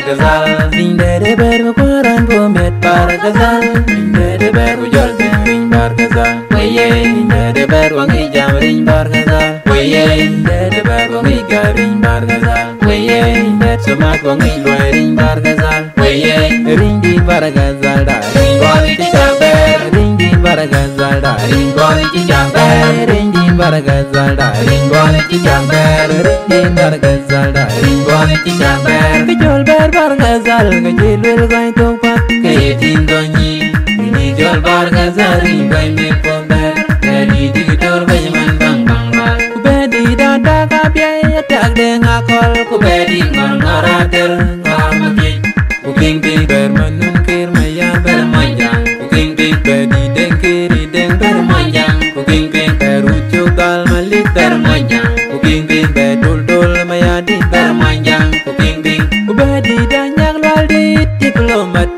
gazal Vinde de ber kuaran bomet bar gazal Vinde de ber ujol bin bar gazal Weye vinde de ber wangi jamrin bar gazal Weye vinde de ber wangi garin bar gazal Weye vinde sumat wangi loirin bar gazal Weye ringi bar gazal da ringoli ti chaber ringi bar gazal da ringoli ti chaber ringi bar gazal da ringoli ti chaber ringi bar gazal da ringoli ti chaber kejol bar gazal kejilwel gai topat keyetin donyi ini jol bar gazal ringai me pomber kedi digitor bajaman bang bang bang kubedi dada kapya tak denga kol kubedi ngor ngoratel ngamaki kuking ping ber manun kir maya ber manjang kuking ping bedi deng kiri deng ber manjang kuking ping ber ucugal malik ber manjang kuking ping bedul dul maya di ber manjang kuking ping kubedi danyak lwal di diplomat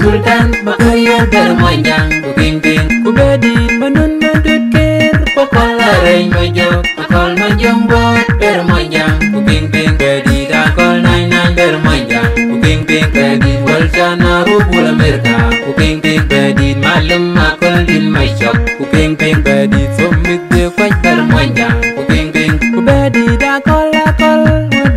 sultan makaya ber manjang kuking ping kubedi manun madut kir pokol lareng majok pokol majong bot ber manjang kuking ping bedi dakol nai nai ber manjang kuking ping bedi walcana rubul merka kuking ping bedi malum makol din maishok kuking ping bedi somit de kwaj ber manjang kuking ping kubedi dakol akol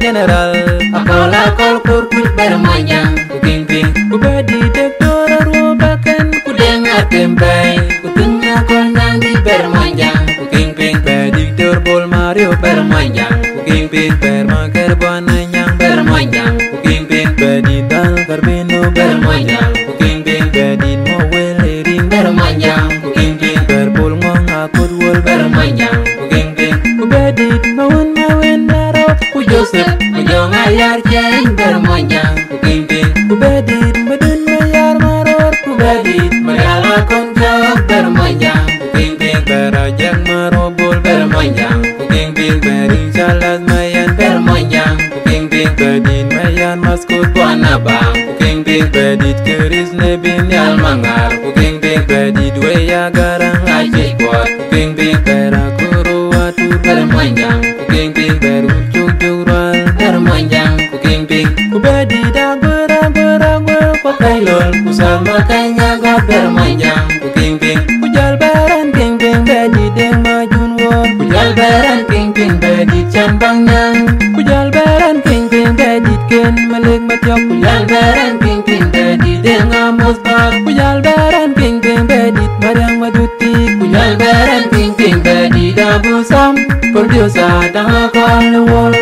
general akol kurkut ber manjang kuking ping kubedi dektor rubakan kudengar tempai kudengar kol nang di ber manjang kuking ping bedi dor bol mario ber manjang kuking ping ber maker buana nyang ber manjang kuking ping bedi dal karbino ber manjang kuking ping bedi mowel ring ber manjang kuking ping ber bol ngong akut wol ber manjang kuking ping kubedi mawen naro ku joseph mojong ayar jeng ber manjang kuking ping kubedi medun mayar maror kubedi mayala konjok ber manjang kuking ping ber ajang marobol ber manjang kuking ping bering salat mayan ber manjang kuking ping bedit mayan maskut buana bang kuking ping bedit keris nebin yal mangar kuking ping bedit weya garang aceh kuat kuking ping berakuru watu ber manjang kuking ping berucuk jurwal ber manjang kuking ping kubedi dak berang pakai lol kusal makanya got ber manjang kuking ping kujal baran ping ping bedit deng majun won kujal baran ping ping bedit cambang nyang kujal baran ping ping bedit ken malik matyok kujal baran ping ping bedit deng amos bak kujal baran ping ping bedit madang maduti kujal baran ping ping bedit abu sam perdiosa tanga kol wol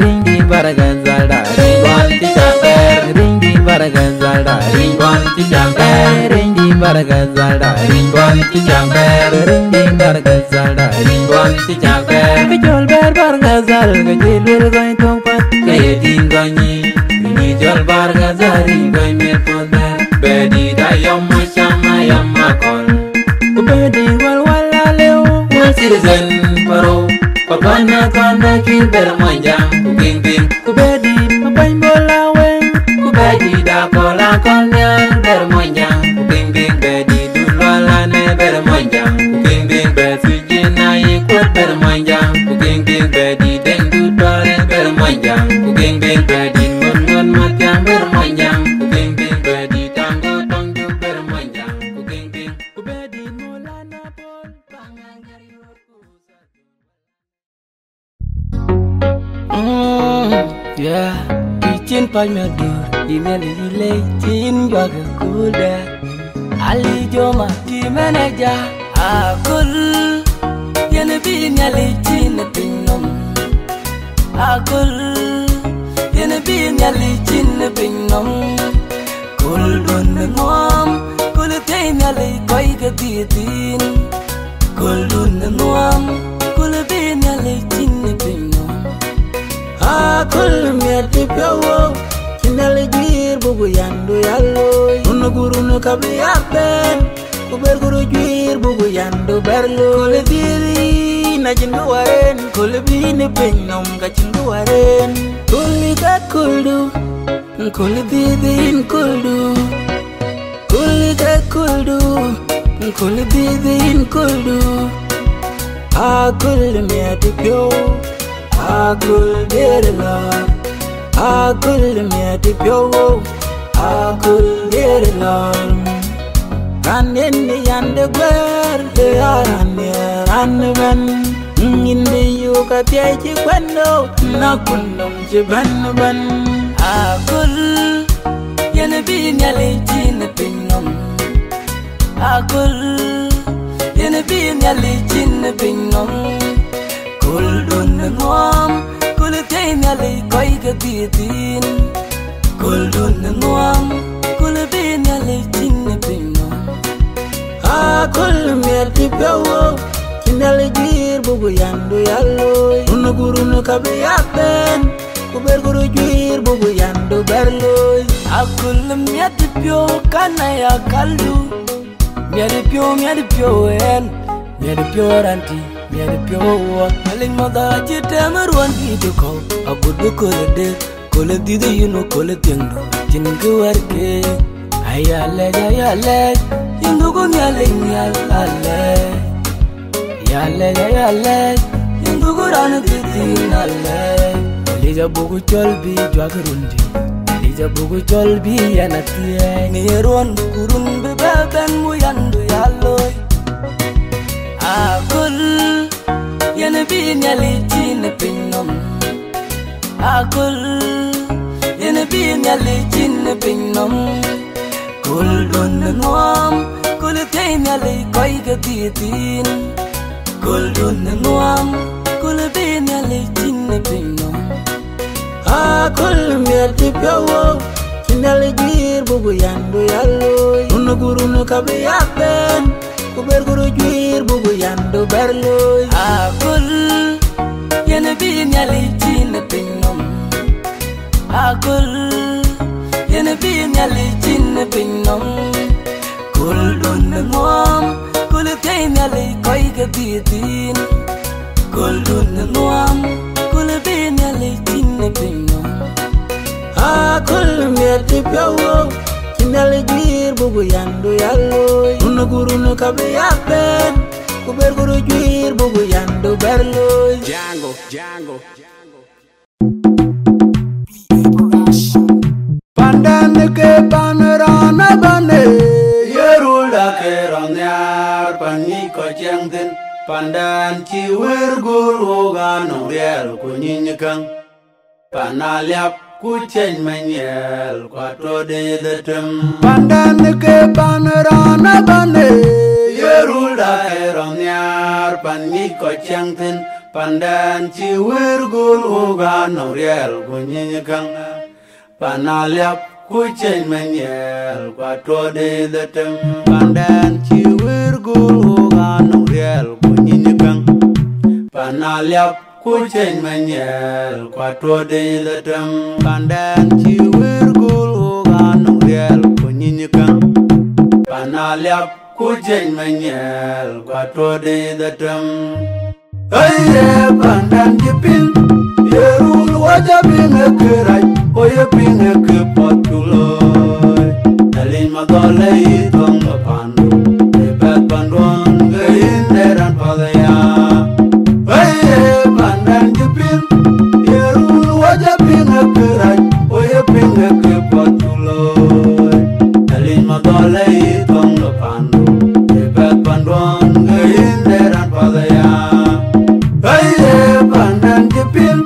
ringi baragazal da ringwal ti chaper ringi baragazal da ringwal ti chaper ringi baragazal da ringwal ti chaper ringi baragazal da ringwal ti chaper kejol baragazal kejilwel gai topat keyetin ganyi ini jol baragazal ringai mir poder bedi dayom mashama yam makol kubedi wal wala leo wal citizen paro Pagana kana kil ber manjang kuking ping kubedi mapain bola weng kubedi dakola kolnyang ber manjang kuking ping bedi dulwala ne ber manjang kuking ping besuji nai kuat ber manjang kuking ping bedi deng dudore ber manjang kuking ping bedi ngon matyang ber manjang kuking ping bedi tanggo tongjuk ber manjang kuking ping kubedi mulana pol pangangar yorku Yeah, icin palmedur dimeli lecin baga kuda Ali Joma di meneja akul yana bin lecin pinom akul yana bin lecin pinom kul don ngom kul tein ale koi gabitin kul don ngom kul bin lecin pinom akul miati pewo kinale jir bubu yandu yalloy uno guru no kabli akben kuber guru jir bubu yandu berlo kole biri na jindu waren kole bini penyom ka jindu waren kuli kat kuldu kole bibin kuldu kuli kat kuldu kole bibin kuldu akul miati pewo akul derla Akul me di pyo, akul dere lor. Ranen ni yande gwer, de arane ranben. Inde yu ka pyeji kwendo, na kundum jiban ban. Akul yene bi nyale jine pinom. Akul yene bi nyale jine pinom. Kul dun ngom, kul tay nyale koi ka titin. Kul dun ngom, kul bi nyale jine pinom. Akul me di pyo, kinale jir bugu yandu yalloy. Unuguru no kabe yapen, kuber guru jir bugu yandu berloy. Akul miadi pyo kana ya kalu. Miadi pyo en. Miadi pyo ranti, miadi pyo wa. Maling mada jitemer wan hidu kau. Agudu kolede, koledi de yunu koledengdo. Jingu warke, ayale. Indugu nyale. Yale, indugu rana titinale. Lija bugu cholbi jwagarundi. Lija bugu cholbi yanatie. Nirwan kurun bebeben muyandu yaloy. Akul yene bi nyali jine pinom. Akul yene bi nyali jine pinom. Kul dun ngom, kul tay nyali koi ka titin. Kul dun ngom, kul bi nyali jine pinom. Akul me di pyo, kinale jir bugu yandu yalloy. Unuguru no kabe yapen, kuber guru jir bugu yandu berloy. Akul yene bi nyali jine pinom. Akul yene bi nyali jine pinom. Kul dun ngom, kul tay nyali koi ka titin. Kul dun ngom, kul bi nyali jine pinom. Akul me di pyo, kinale jir bugu yandu yalloy. Unuguru no kabe yapen, kuber guru jir bugu yandu berloy. Django. Pandan ke panorana bane, Yerula ke ronyar pani ko jangden. Pandan ci wirgur uga no riel kunyinyakang. Panaliap ku chen manyel kwato de detem. pandan ke panorana bane, Yerula ke ronyar pani ko jangden. Pandan ci wirgur uga no riel kunyinyakang. Panaliap ku chen manyel kwato de detem. Pandan ci wirgur uga no riel kunyinyakang. Panaliap ku chen manyel kwato de detem. Pandan ci wirgur uga no riel kunyinyakang. Panaliap ku chen manyel kwato de detem. Aye pandan jipin, yerul wajabin kerai. Oye pinge ke potuloy, dalin magole itong pandu, ebet panduan ke inderan padaya. Aye pandan jepin, yerul wajah pinge kerai. Oye pinge ke potuloy, dalin magole itong pandu, ebet panduan ke inderan padaya. Aye pandan jepin,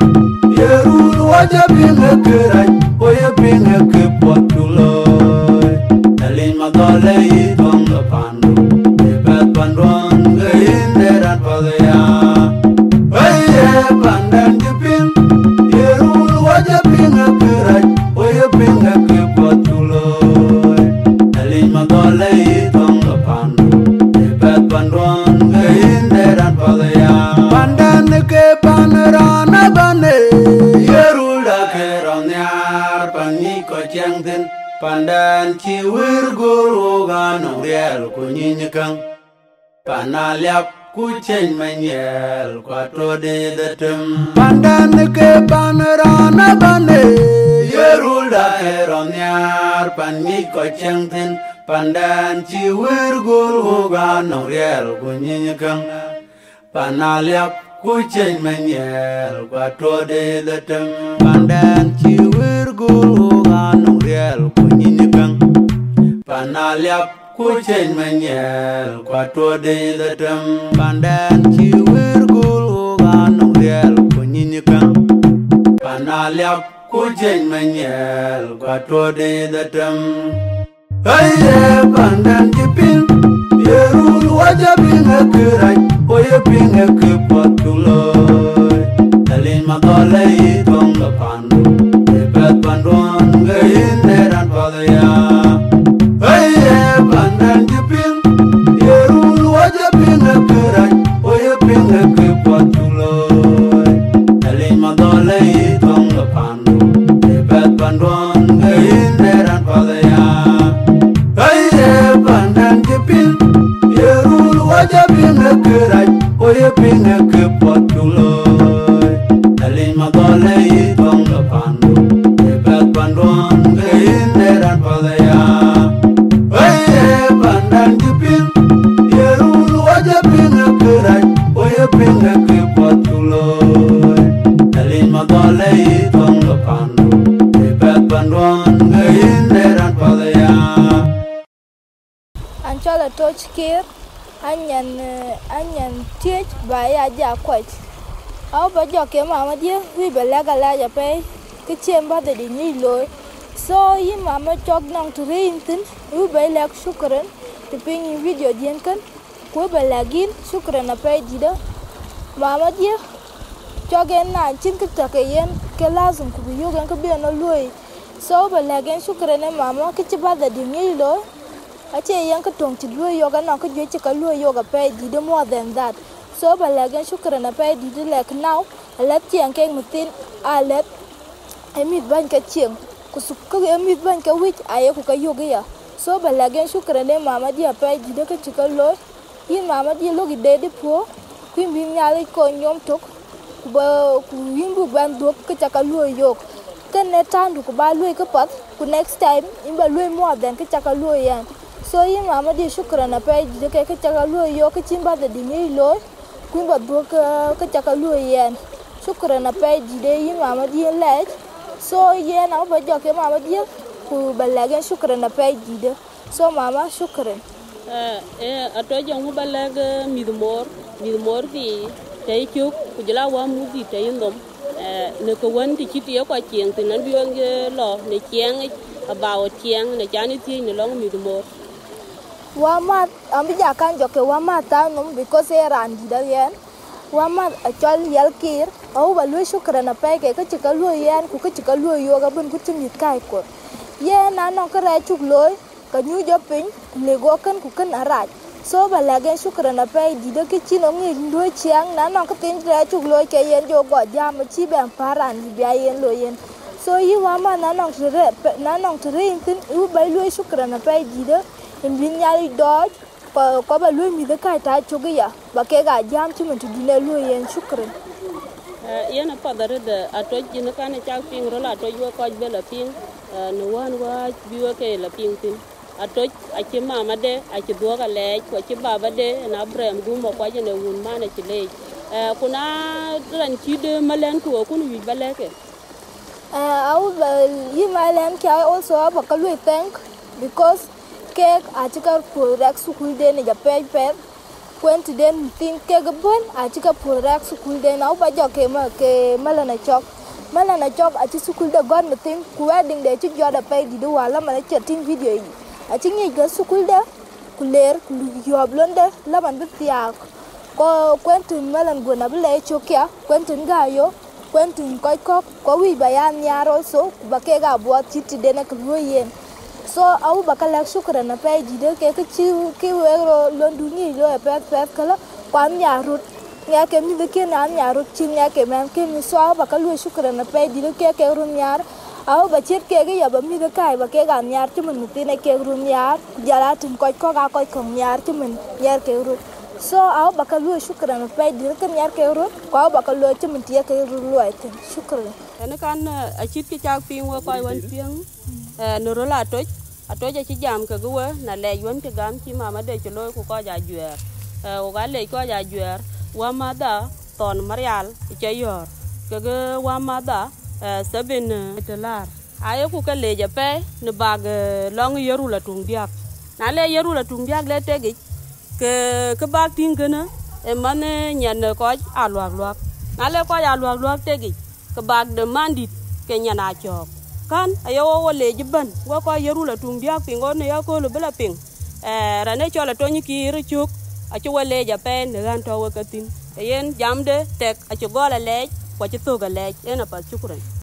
yerul wajah pinge kerai. Oye pinge ke potuloy, dalin magole itong pandu, ebet panduan ke inderan padaya. Aye pandan jepin, yerul wajah pinge kerai. Oye pinge ke potuloy, dalin magole itong pandu, ebet panduan ke inderan padaya. pandan ke panorana bane, Yerula ke ronyar pani ko jangden. Pandan ci wirgur uga no riel kunyinyakang. Panaliap ku chen manyel kwato de detem. pandan ke panorana bane, Yerula ke ronyar pani ko jangden. Pandan ci wirgur uga no riel kunyinyakang. Panaliap ku chen manyel kwato de detem. Pandan ci wirgul ga nong riel ko nyini kang panaliap ku chen manyel kwa to de da tam pandan chi wirgul ga nong riel ko nyini kang panaliap ku chen manyel kwa to de da tam aye pandan jipin yerul wajabin akirai oye pin akipatuloy dalin madolai tong la pandu ebet pandon gain neran padaya aye pandan jipin yerul wajabin akirai oye pin akipatuloy dalin madolai tong la pandu ebet pandon gain neran padaya aye pandan jipin yerul wajabin akirai oye pin akipatuloy dalin madolai tong la pandu ebet pandon gain neran padaya aye pandan jipin yerul wajabin akirai oye pin akipatuloy dalin madolai tong la pandu ebet pandon gain neran padaya. Anchola touch care anyan teach by a jaquat. Our bajo came mamma dear, we belaga la pay, the chamber that in need low. So you mamma chok nong to rainton, we by like sukaran, the ping in video jenken, we belagin, sukaran a pay dida. Mamma dear, chok and nine chinkatakayan, kelazum could be yogan could be an alloy. So belagin sukaran and mamma, kitchen that in need low. Ache yang ketong chilua yoga na ko jwe chika lua yoga pay did more than that. So balagan shukran na pay did like now. Let chiang keng mutin a let emit ban ka chiang. Kusuka emit ban ka which ayaku ka yoga ya. So balagan shukran ne mama dia pay did ka chika lo. Yin mama dia logi dedi po. Queen bin yali ko nyom tok. Ba ku yimbu ban dok ka chaka lua yok. Kan ne tandu ko ba lua ka pat. Ku next time imba lua more than ka chaka lua yan. So yin mama di shukran na pay di ka chakalu yo ka chimba da dingi lo kumba do ka chakalu yan shukran na pay di de yin mama di lej so yen na ba jo ke mama di ku balagan shukran na pay di de so mama shukran ato jang balaga midmor fi tay chuk ku jala wa mu di tay ndom ne ko wan ti chiti ko chieng tin nan biyo nge lo ne chieng abawo chieng ne jani ti ne long midmor Wamat ambija kan joke wamat tanum because era andida yen wamat achol yalkir au balu shukran na peke ka chikalu yen ku ka chikalu yo ga bun ku timit kai ko ye na no ka ra chuk loy ka nyu jo pin le go kan ku kan araj so balagen shukran na pe di de ki chino ngi ndo chiang na no ka tin ra chuk loy ke yen jo go jam chi ben paran di bia yen lo yen so yi wama na no tre tin u balu shukran na pe di de in binyali doj ko ba lu mi de kai ta chugiya ba ke ga jam chi mun tudine lu yen shukran yana padare de atoj jina kana cha ping ro la toj wo ko be la ping no wan wa bi wo ke la ping tin atoj achi mama de achi do ga le ko chi baba de na brem du mo ko jene wun mana chi le kuna ran chi de malen ko kun wi baleke au yi malen ke also ba ka lu thank because cake achika product school de ne ja pay kwent den tin ke gabon achika product school de na ba jo ke malana chok achi school de god metin ku wedding de chi jo da pay di do wala mana chatting video yi achi ngi ga school de ku ler ku yoblon de la man bitia ko kwent malan gona bele chokia kwent ngayo kwent ko wi bayan yaro so ba ke ga bo titi de na ku yen so au bakala shukran na pay di de ke chi wero londuni lo pet kala kwam ya rut ya ke mi de ke na ya rut chi ya ke man ke mi so au bakalu shukran na pay di de ke run yar au ba chet ke ya ba mi de kai ba ke ga yar chi mun ti ne ke run yar jala tin ko ga ko kom yar chi mun yar ke rut so au bakalu shukran na pay di de yar ke rut ko bakalu chi mun ti ke rut lo ai shukran kana kan a chit ke chak ping wo ko wan piang no ro la toj atoja chi jam ka gwe na le yon ke gam chi mama de chlo ko ko ja jwer o ga le ko ja jwer wa ma da ton marial che yor ke ge wa ma da $7 aye ku ka leja pe ne bag long yeru la tung diak na le yeru la tung diak le tegi ke bag tin kana e mane nyan ko alwak na le ko alwak tegi ke bag de mandit ke nyana chok kan ayo wo leji ban go ko yeru la tung diak pingo ne ya ko lo bela ping rane chola tonyi ki ruchuk a chu leja pe ne gan to wakatin yen jamde tek a chu gola lej ko chu to ga lej ena pa chukran